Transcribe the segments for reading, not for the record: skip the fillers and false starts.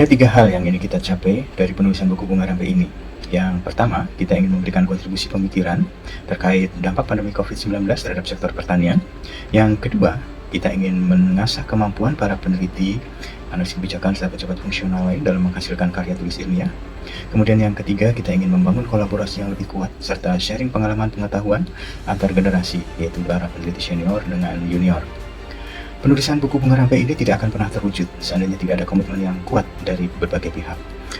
Ada 3 hal yang ingin kita capai dari penulisan buku Bunga Rampai ini. Yang pertama, kita ingin memberikan kontribusi pemikiran terkait dampak pandemi COVID-19 terhadap sektor pertanian. Yang kedua, kita ingin mengasah kemampuan para peneliti, analis kebijakan, serta pejabat fungsional lain dalam menghasilkan karya tulis ilmiah. Kemudian yang ketiga, kita ingin membangun kolaborasi yang lebih kuat, serta sharing pengalaman pengetahuan antar generasi, yaitu para peneliti senior dengan junior. Penulisan buku Bunga Rampai ini tidak akan pernah terwujud seandainya tidak ada komitmen yang kuat dari berbagai pihak.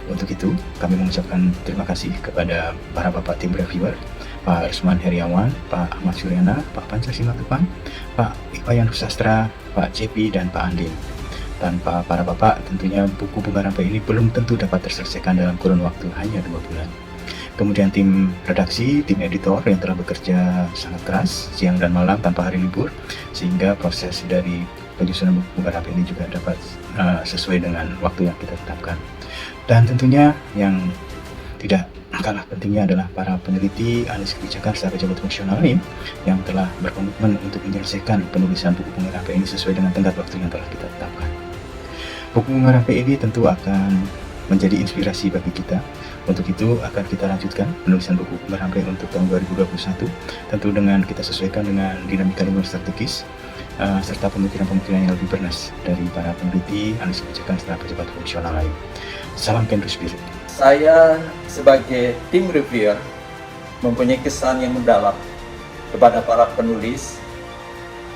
Untuk itu, kami mengucapkan terima kasih kepada para bapak tim reviewer, Pak Rusman Heriawan, Pak Ahmad Suryana, Pak Pancasila Simatupang, Pak Iwayan Sastra, Pak JP, dan Pak Andin. Tanpa para bapak, tentunya buku Bunga Rampai ini belum tentu dapat terselesaikan dalam kurun waktu hanya 2 bulan. Kemudian tim redaksi, tim editor yang telah bekerja sangat keras siang dan malam tanpa hari libur, sehingga proses dari penyusunan buku Bunga Rampai ini juga dapat sesuai dengan waktu yang kita tetapkan. Dan tentunya yang tidak kalah pentingnya adalah para peneliti, analis kebijakan, serta pejabat fungsional lain yang telah berkomitmen untuk menyelesaikan penulisan buku Bunga Rampai ini sesuai dengan tenggat waktu yang telah kita tetapkan. Buku Bunga Rampai ini tentu akan menjadi inspirasi bagi kita. Untuk itu akan kita lanjutkan penulisan buku Bunga Rampai untuk tahun 2021, tentu dengan kita sesuaikan dengan dinamika lingkungan strategis, serta pemikiran-pemikiran yang lebih bernas dari para peneliti, analis kebijakan, serta pejabat fungsional lain. Salam Kindred Spirit. Saya sebagai tim reviewer mempunyai kesan yang mendalam kepada para penulis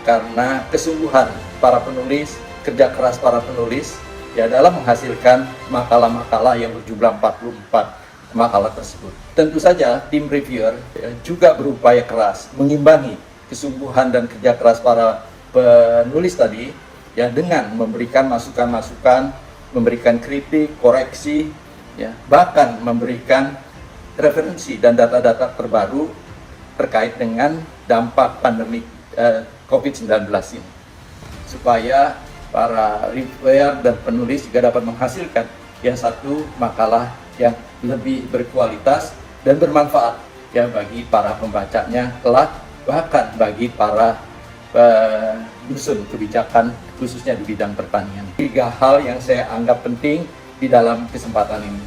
karena kesungguhan para penulis, kerja keras para penulis ya dalam menghasilkan makalah-makalah yang berjumlah 44 makalah tersebut. Tentu saja tim reviewer ya, juga berupaya keras mengimbangi kesungguhan dan kerja keras para penulis tadi ya dengan memberikan masukan-masukan, memberikan kritik, koreksi ya, bahkan memberikan referensi dan data-data terbaru terkait dengan dampak pandemi COVID-19 ini, supaya para reviewer dan penulis juga dapat menghasilkan yang satu makalah yang lebih berkualitas dan bermanfaat ya bagi para pembacanya kelak, bahkan bagi para penyusun kebijakan khususnya di bidang pertanian. 3 hal yang saya anggap penting di dalam kesempatan ini.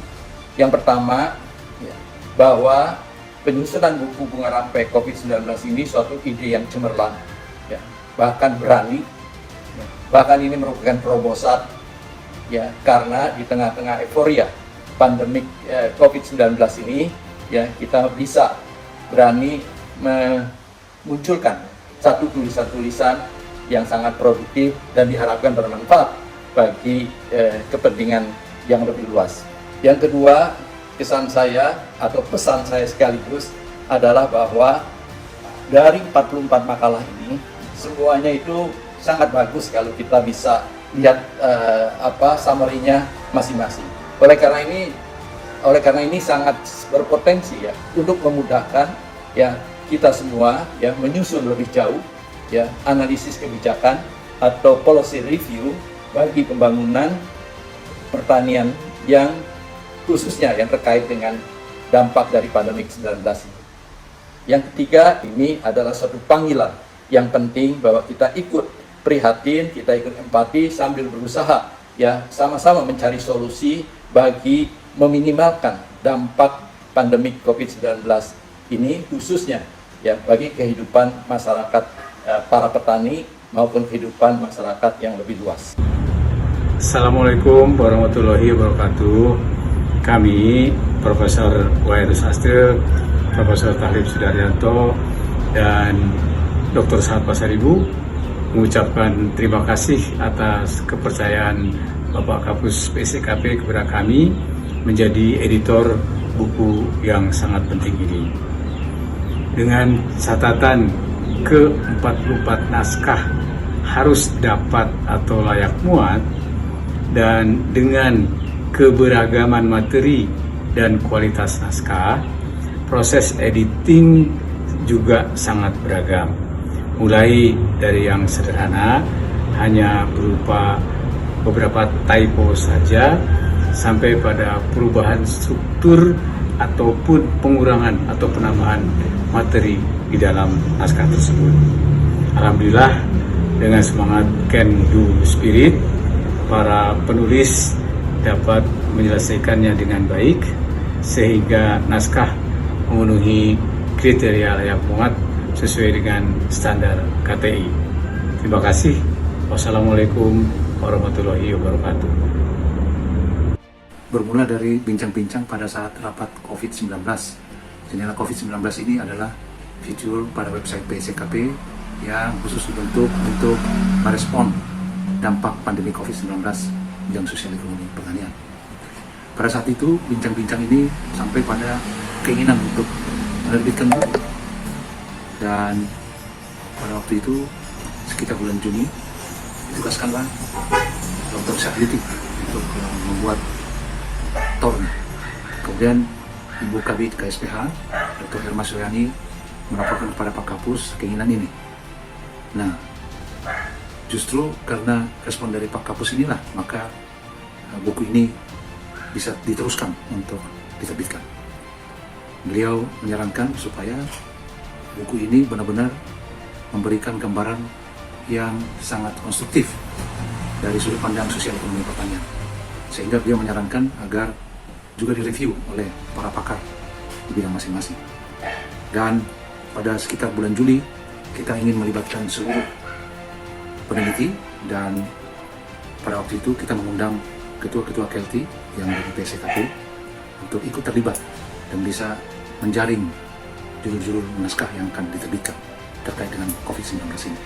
Yang pertama, ya, bahwa penyusunan buku Bunga Rampai COVID-19 ini suatu ide yang cemerlang, ya, bahkan berani, ya, bahkan ini merupakan terobosan, ya, karena di tengah-tengah euforia pandemik COVID-19 ini, ya, kita bisa berani memunculkan satu tulisan-tulisan yang sangat produktif dan diharapkan bermanfaat bagi kepentingan yang lebih luas. Yang kedua, kesan saya atau pesan saya sekaligus adalah bahwa dari 44 makalah ini semuanya itu sangat bagus kalau kita bisa lihat summary-nya masing-masing. Oleh karena ini sangat berpotensi ya untuk memudahkan ya kita semua ya menyusun lebih jauh ya analisis kebijakan atau policy review bagi pembangunan pertanian yang khususnya yang terkait dengan dampak dari pandemi 19 ini. Yang ketiga, ini adalah suatu panggilan yang penting bahwa kita ikut prihatin, kita ikut empati sambil berusaha ya sama-sama mencari solusi bagi meminimalkan dampak pandemi COVID-19 ini khususnya ya bagi kehidupan masyarakat para petani maupun kehidupan masyarakat yang lebih luas. Assalamualaikum warahmatullahi wabarakatuh. Kami Profesor Iwayan Sastra, Profesor Tahlib Sudaryanto, dan Dr. Sahat Pasaribu mengucapkan terima kasih atas kepercayaan Bapak Kapus PSKP kepada kami menjadi editor buku yang sangat penting ini. Dengan catatan ke-44 naskah harus dapat atau layak muat, dan dengan keberagaman materi dan kualitas naskah, proses editing juga sangat beragam. Mulai dari yang sederhana, hanya berupa beberapa typo saja, sampai pada perubahan struktur ataupun pengurangan atau penambahan materi di dalam naskah tersebut. Alhamdulillah, dengan semangat Can Do Spirit, para penulis dapat menyelesaikannya dengan baik sehingga naskah memenuhi kriteria layak muat sesuai dengan standar KTI. Terima kasih. Wassalamualaikum warahmatullahi wabarakatuh. Bermula dari bincang-bincang pada saat rapat COVID-19. Jendela COVID-19 ini adalah fitur pada website PSKP yang khusus dibentuk untuk merespon dampak pandemi COVID-19 bidang sosial ekonomi pertanian. Pada saat itu, bincang-bincang ini sampai pada keinginan untuk menerbitkan buku. Dan pada waktu itu, sekitar bulan Juni, ditugaskanlah Dr. Sahriti untuk membuat torn. Kemudian Ibu Kabid KSPH, Dr. Irma Suryani, melaporkan kepada Pak Kapus keinginan ini. Nah, justru karena respon dari Pak Kapus inilah, maka buku ini bisa diteruskan untuk diterbitkan. Beliau menyarankan supaya buku ini benar-benar memberikan gambaran yang sangat konstruktif dari sudut pandang sosial ekonomi pertanian. Sehingga beliau menyarankan agar juga direview oleh para pakar di bidang masing-masing. Dan pada sekitar bulan Juli, kita ingin melibatkan seluruh peneliti, dan pada waktu itu kita mengundang ketua-ketua KLT yang dari PSKP untuk ikut terlibat dan bisa menjaring judul-judul naskah yang akan diterbitkan terkait dengan COVID-19 ini.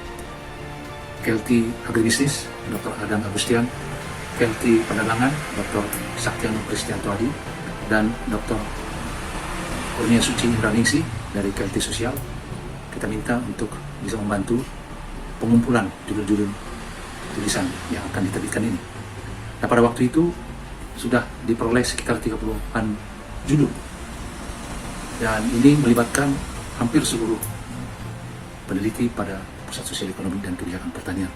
KLT Agribisnis, Dr. Adam Agustian, KLT Perdagangan, Dr. Saktiano Kristianto Adi, dan Dr. Kurnia Suci Indraningsi dari KLT Sosial. Kita minta untuk bisa membantu pengumpulan judul-judul tulisan yang akan diterbitkan ini. Nah, pada waktu itu sudah diperoleh sekitar 30-an judul. Dan ini melibatkan hampir seluruh peneliti pada Pusat Sosial Ekonomi dan Kebijakan Pertanian.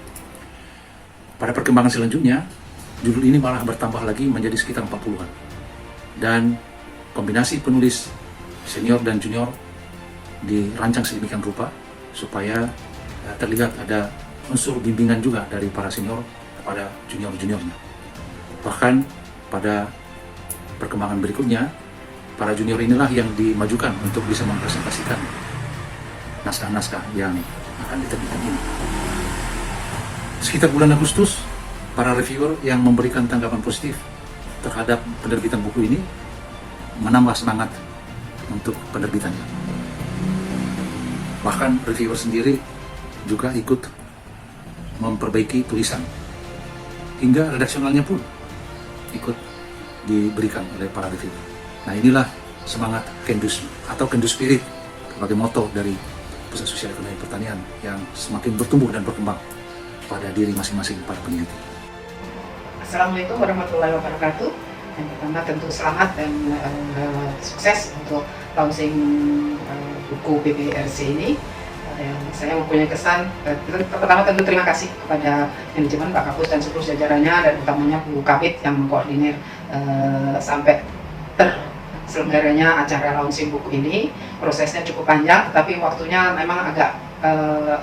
Pada perkembangan selanjutnya, judul ini malah bertambah lagi menjadi sekitar 40-an. Dan kombinasi penulis senior dan junior dirancang sedemikian rupa supaya terlihat ada unsur bimbingan juga dari para senior kepada junior-juniornya. Bahkan pada perkembangan berikutnya, para junior inilah yang dimajukan untuk bisa mempresentasikan naskah-naskah yang akan diterbitkan ini. Sekitar bulan Agustus, para reviewer yang memberikan tanggapan positif terhadap penerbitan buku ini menambah semangat untuk penerbitannya. Bahkan reviewer sendiri juga ikut memperbaiki tulisan, hingga redaksionalnya pun ikut diberikan oleh para reviewer. Nah, inilah semangat Kendus atau Kendus Spirit sebagai moto dari Pusat Sosial Ekonomi Pertanian yang semakin bertumbuh dan berkembang pada diri masing-masing para peneliti. Assalamualaikum warahmatullahi wabarakatuh. Yang pertama tentu selamat dan sukses untuk launching buku BBRC ini. Saya mempunyai kesan, pertama tentu terima kasih kepada manajemen Pak Kapus dan seluruh jajarannya, dan utamanya Bu Kabid yang mengkoordinir sampai terselenggaranya acara launching buku ini. Prosesnya cukup panjang, tapi waktunya memang agak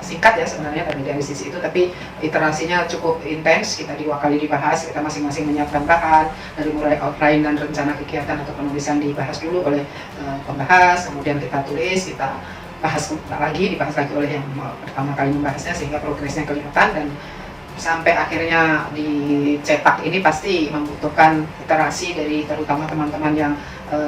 singkat ya sebenarnya dari sisi itu, tapi iterasinya cukup intens. Kita 2 kali dibahas, kita masing-masing menyiapkan bahan dari mulai outline dan rencana kegiatan atau penulisan dibahas dulu oleh pembahas, kemudian kita tulis, kita dibahas lagi oleh yang pertama kali membahasnya, sehingga progresnya kelihatan, dan sampai akhirnya dicetak ini pasti membutuhkan iterasi dari terutama teman-teman yang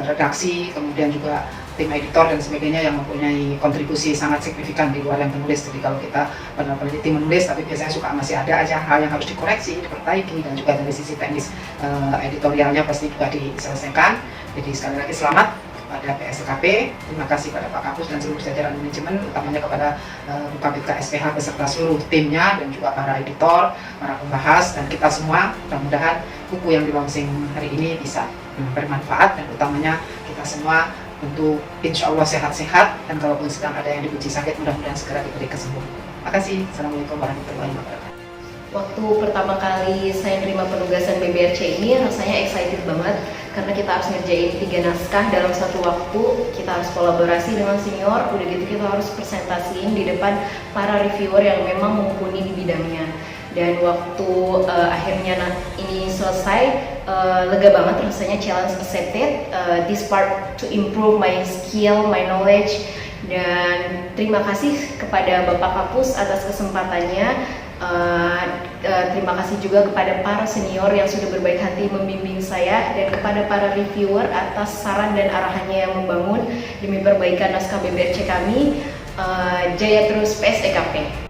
redaksi, kemudian juga tim editor dan sebagainya yang mempunyai kontribusi sangat signifikan di luar yang penulis. Jadi kalau kita pada peneliti menulis, tapi biasanya suka masih ada aja hal yang harus dikoreksi, diperbaiki, dan juga dari sisi teknis editorialnya pasti juga diselesaikan. Jadi sekali lagi selamat pada PSKP, terima kasih pada Pak Kapus dan seluruh jajaran manajemen, utamanya kepada Bu Kabid KSPH beserta seluruh timnya, dan juga para editor, para pembahas, dan kita semua. Mudah-mudahan buku yang di launching hari ini bisa bermanfaat, dan utamanya kita semua tentu insya Allah sehat-sehat, dan kalaupun sedang ada yang diuji sakit, mudah-mudahan segera diberi kesembuhan. Terima kasih. Assalamualaikum warahmatullahi wabarakatuh. Waktu pertama kali saya terima penugasan BBRC ini rasanya excited banget, karena kita harus ngerjain 3 naskah dalam satu waktu. Kita harus kolaborasi dengan senior, udah gitu kita harus presentasiin di depan para reviewer yang memang mumpuni di bidangnya. Dan waktu akhirnya ini selesai, lega banget rasanya, challenge accepted. This part to improve my skill, my knowledge, dan terima kasih kepada Bapak Kapus atas kesempatannya. Terima kasih juga kepada para senior yang sudah berbaik hati membimbing saya, dan kepada para reviewer atas saran dan arahannya yang membangun demi perbaikan naskah BBRC kami. Jaya terus PSEKP.